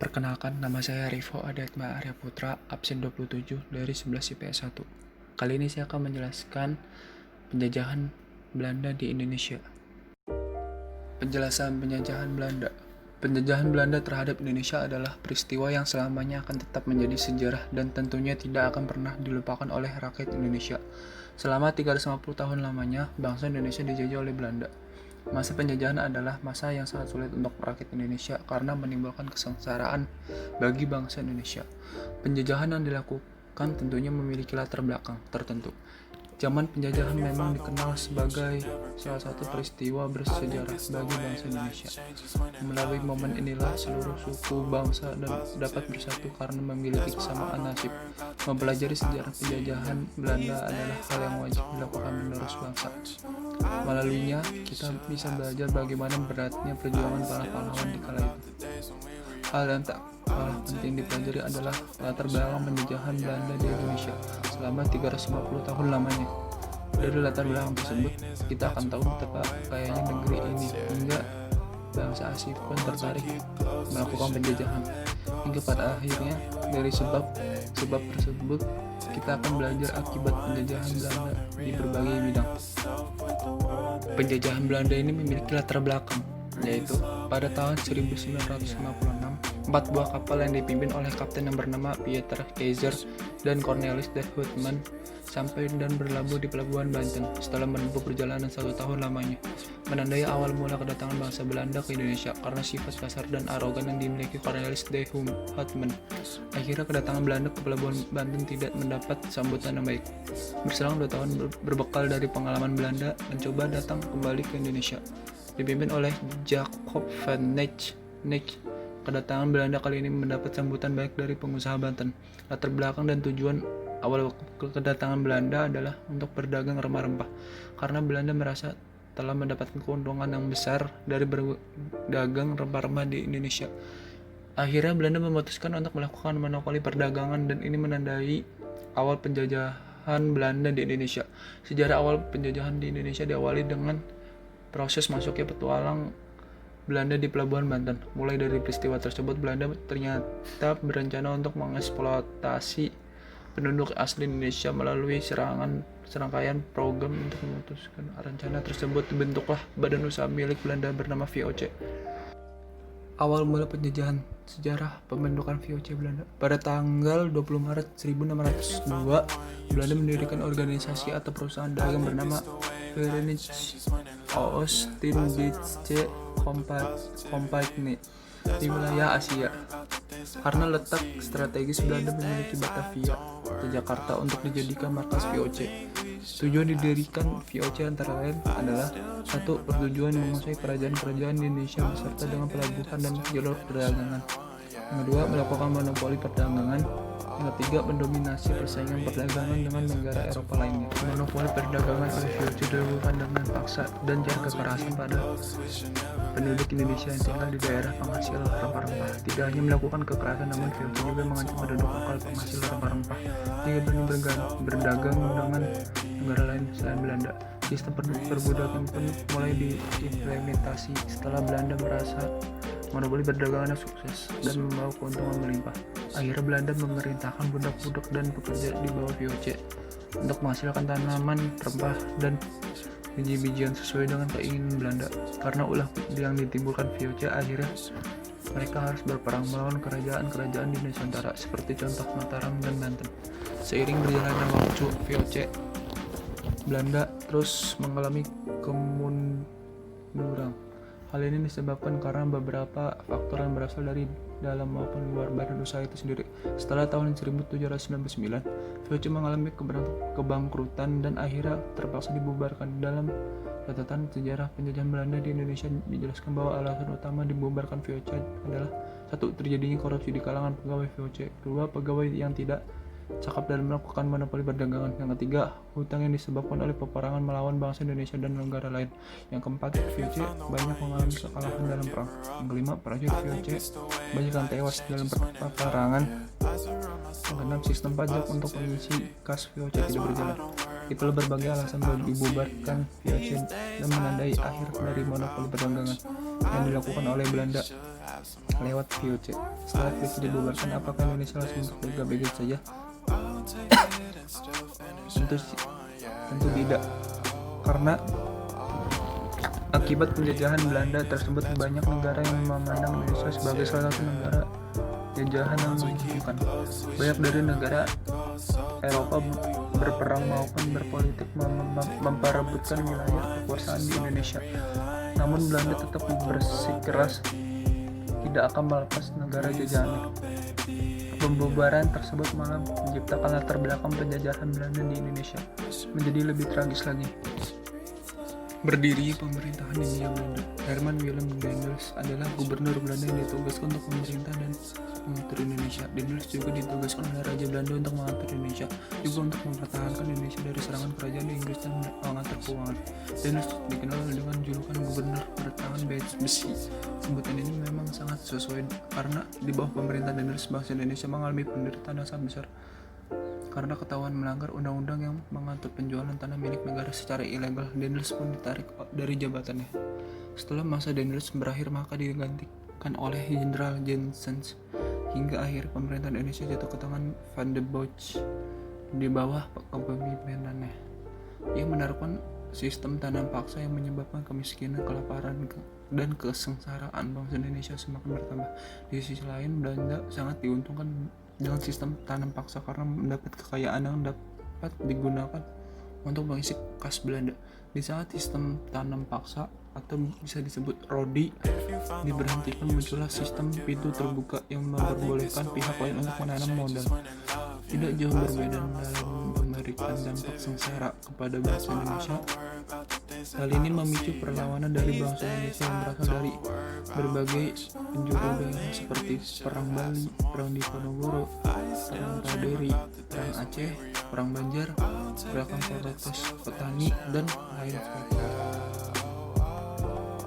Perkenalkan, nama saya Rivo Adatma Arya Putra, absen 27 dari 11 IPS 1. Kali ini saya akan menjelaskan penjajahan Belanda di Indonesia. Penjelasan penjajahan Belanda. Penjajahan Belanda terhadap Indonesia adalah peristiwa yang selamanya akan tetap menjadi sejarah dan tentunya tidak akan pernah dilupakan oleh rakyat Indonesia. Selama 350 tahun lamanya, bangsa Indonesia dijajah oleh Belanda. Masa penjajahan adalah masa yang sangat sulit untuk rakyat Indonesia karena menimbulkan kesengsaraan bagi bangsa Indonesia. Penjajahan yang dilakukan tentunya memiliki latar belakang tertentu. Zaman penjajahan memang dikenal sebagai salah satu peristiwa bersejarah bagi bangsa Indonesia. Melalui momen inilah seluruh suku bangsa dapat bersatu karena memiliki kesamaan nasib. Mempelajari sejarah penjajahan Belanda adalah hal yang wajib dilakukan menerus bangsa. Melaluinya, kita bisa belajar bagaimana beratnya perjuangan para pahlawan di kala itu. Hal yang tak kalah penting dipelajari adalah latar belakang penjajahan Belanda di Indonesia selama 350 tahun lamanya. Dari latar belakang tersebut, kita akan tahu betapa kayanya negeri ini hingga bangsa asing pun tertarik melakukan penjajahan. Hingga pada akhirnya, dari sebab tersebut, kita akan belajar akibat penjajahan Belanda di berbagai bidang. Penjajahan Belanda ini memiliki latar belakang, yaitu pada tahun 1956, 4 buah kapal yang dipimpin oleh kapten yang bernama Pieter Keizer dan Cornelis de Houtman sampai dan berlabuh di pelabuhan Banten setelah menempuh perjalanan 1 tahun lamanya, menandai awal mula kedatangan bangsa Belanda ke Indonesia karena sifat kasar dan arogan yang dimiliki Cornelis de Houtman. Akhirnya kedatangan Belanda ke pelabuhan Banten tidak mendapat sambutan yang baik. Berselang 2 tahun berbekal dari pengalaman Belanda mencoba datang kembali ke Indonesia, dipimpin oleh Jacob van Nech. Kedatangan Belanda kali ini mendapat sambutan baik dari pengusaha Banten. Latar belakang dan tujuan awal kedatangan Belanda adalah untuk berdagang rempah-rempah, karena Belanda merasa telah mendapatkan keuntungan yang besar dari berdagang rempah-rempah di Indonesia. Akhirnya Belanda memutuskan untuk melakukan monopoli perdagangan dan ini menandai awal penjajahan Belanda di Indonesia. Sejarah awal penjajahan di Indonesia diawali dengan proses masuknya petualang Belanda di pelabuhan Banten. Mulai dari peristiwa tersebut, Belanda ternyata berencana untuk mengeksploitasi penduduk asli Indonesia melalui serangkaian program. Untuk memutuskan rencana tersebut, dibentuklah badan usaha milik Belanda bernama VOC. Awal mula penjajahan. Sejarah pembentukan VOC Belanda. Pada tanggal 20 Maret 1602, Belanda mendirikan organisasi atau perusahaan dagang bernama Verenigde Oost-Indische Compagnie di wilayah Asia. Karena letak strategis, Belanda memiliki Batavia atau Jakarta untuk dijadikan markas VOC. Tujuan didirikan VOC antara lain adalah: 1. Bertujuan menguasai kerajaan-kerajaan di Indonesia beserta dengan pelabuhan dan jalur perdagangan. Yang kedua, melakukan monopoli perdagangan. Yang ketiga, mendominasi persaingan perdagangan dengan negara Eropa lainnya. Monopoli perdagangan oleh VOC dilakukan dengan paksa dan cara kekerasan pada penduduk Indonesia yang tinggal di daerah penghasil rempah-rempah. Tidak hanya melakukan kekerasan, namun VOC juga mengancam penduduk lokal penghasil rempah-rempah jika berani berdagang dengan negara lain selain Belanda. Sistem perbudakan pun mulai diimplementasi setelah Belanda merasa monopoli perdagangannya sukses dan membawa keuntungan melimpah. Akhirnya Belanda memerintahkan budak-budak dan pekerja di bawah VOC untuk menghasilkan tanaman, rempah, dan biji-bijian sesuai dengan keinginan Belanda. Karena ulah yang ditimbulkan VOC, akhirnya mereka harus berperang melawan kerajaan-kerajaan di Nusantara seperti contoh Mataram dan Banten. Seiring berjalannya waktu, VOC Belanda terus mengalami kemunduran. Hal ini disebabkan karena beberapa faktor yang berasal dari dalam maupun luar badan usaha itu sendiri. Setelah tahun 1799, VOC mengalami kebangkrutan dan akhirnya terpaksa dibubarkan. Dalam catatan sejarah penjajahan Belanda di Indonesia dijelaskan bahwa alasan utama dibubarkan VOC adalah: 1. Terjadinya korupsi di kalangan pegawai VOC. 2. Pegawai yang tidak cakap dalam melakukan monopoli perdagangan. Yang ketiga, hutang yang disebabkan oleh peperangan melawan bangsa Indonesia dan negara lain. Yang keempat, VOC banyak mengalami kekalahan dalam perang. Yang kelima, prajurit VOC banyak yang tewas dalam peperangan. Yang keenam, sistem pajak untuk mengisi kas VOC tidak berjalan. Itulah berbagai alasan dibubarkan VOC dan menandai akhir dari monopoli perdagangan yang dilakukan oleh Belanda lewat VOC. Setelah VOC dibubarkan, apakah Indonesia langsung merdeka saja? Tentu tidak, karena akibat penjajahan Belanda tersebut banyak negara yang memandang Indonesia sebagai salah satu negara jajahan yang menguntungkan. Banyak dari negara Eropa berperang maupun berpolitik memperebutkan wilayah kekuasaan di Indonesia. Namun Belanda tetap bersikeras tidak akan melepas negara jajahannya. Pembubaran tersebut malah menciptakan latar belakang penjajahan Belanda di Indonesia menjadi lebih tragis lagi. Berdiri pemerintahan Hindia Belanda. Herman Willem Daendels adalah gubernur Belanda yang ditugaskan untuk memerintah dan mengatur Indonesia. Daendels juga ditugaskan oleh Raja Belanda untuk mengatur Indonesia, juga untuk mempertahankan Indonesia dari serangan kerajaan Inggris dan mengatur keuangan. Daendels dikenal dengan julukan gubernur bertangan besi. Sebutan ini memang sangat sesuai karena di bawah pemerintahan Daendels bangsa Indonesia mengalami penderitaan yang sangat besar karena ketahuan melanggar undang-undang yang mengatur penjualan tanah milik negara secara ilegal. Daendels pun ditarik dari jabatannya. Setelah masa Daendels berakhir, maka digantikan oleh Jenderal Janssens hingga akhir pemerintahan Indonesia jatuh ke tangan Van der Bosch di bawah kepemimpinannya. Ia menerapkan sistem tanam paksa yang menyebabkan kemiskinan, kelaparan, dan kesengsaraan bangsa Indonesia semakin bertambah. Di sisi lain, Belanda sangat diuntungkan dengan sistem tanam paksa karena mendapat kekayaan yang dapat digunakan untuk mengisi kas Belanda. Di saat sistem tanam paksa atau bisa disebut Rodi diberhentikan, muncullah sistem pintu terbuka yang memperbolehkan pihak lain untuk menanam modal. Tidak jauh berbeda dalam memberikan dampak sengsara kepada bangsa Indonesia. Hal ini memicu perlawanan dari bangsa Indonesia yang berasal dari berbagai penjuru daerah seperti Perang Bali, Perang Diponegoro, Perang Taderi, Perang Aceh, Perang Banjar, gerakan protes petani, dan lain sebagainya.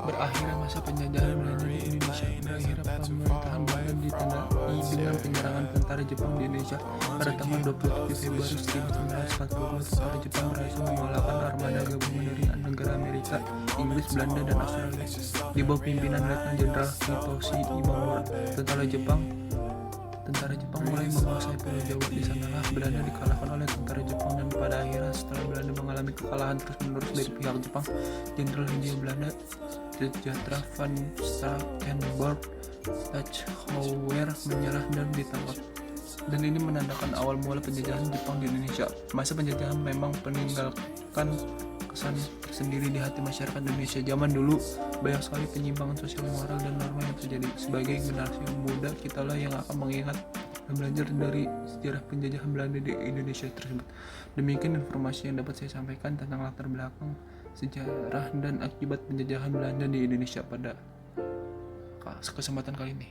Berakhirnya masa penjajahan Belanda di Indonesia. Berakhirnya pemerintahan Belanda ditandai dengan penyerangan tentara Jepang di Indonesia pada tanggal 27 Februari 1942. Tentara Jepang berhasil mengalahkan armada gabungan dari negara Amerika, Inggris, Belanda, dan Australia di bawah pimpinan Letnan Jenderal Hitoshi Imamura. Tentara Jepang mulai menguasai Pulau Jawa. Di sanalah Belanda dikalahkan oleh tentara Jepang, dan pada akhirnya setelah Belanda mengalami kekalahan terus-menerus dari pihak Jepang, Jenderal Hindia Belanda Sejahtera van Strakenburg Stachauer menyerah dan ditangkap. Dan ini menandakan awal mula penjajahan Jepang di Indonesia. Masa penjajahan memang meninggalkan kesan tersendiri di hati masyarakat Indonesia. Zaman dulu banyak sekali penyimpangan sosial, moral, dan norma yang terjadi. Sebagai generasi muda, kitalah yang akan mengingat dan belajar dari sejarah penjajahan Belanda di Indonesia tersebut. Demikian informasi yang dapat saya sampaikan tentang latar belakang, sejarah, dan akibat penjajahan Belanda di Indonesia pada kesempatan kali ini.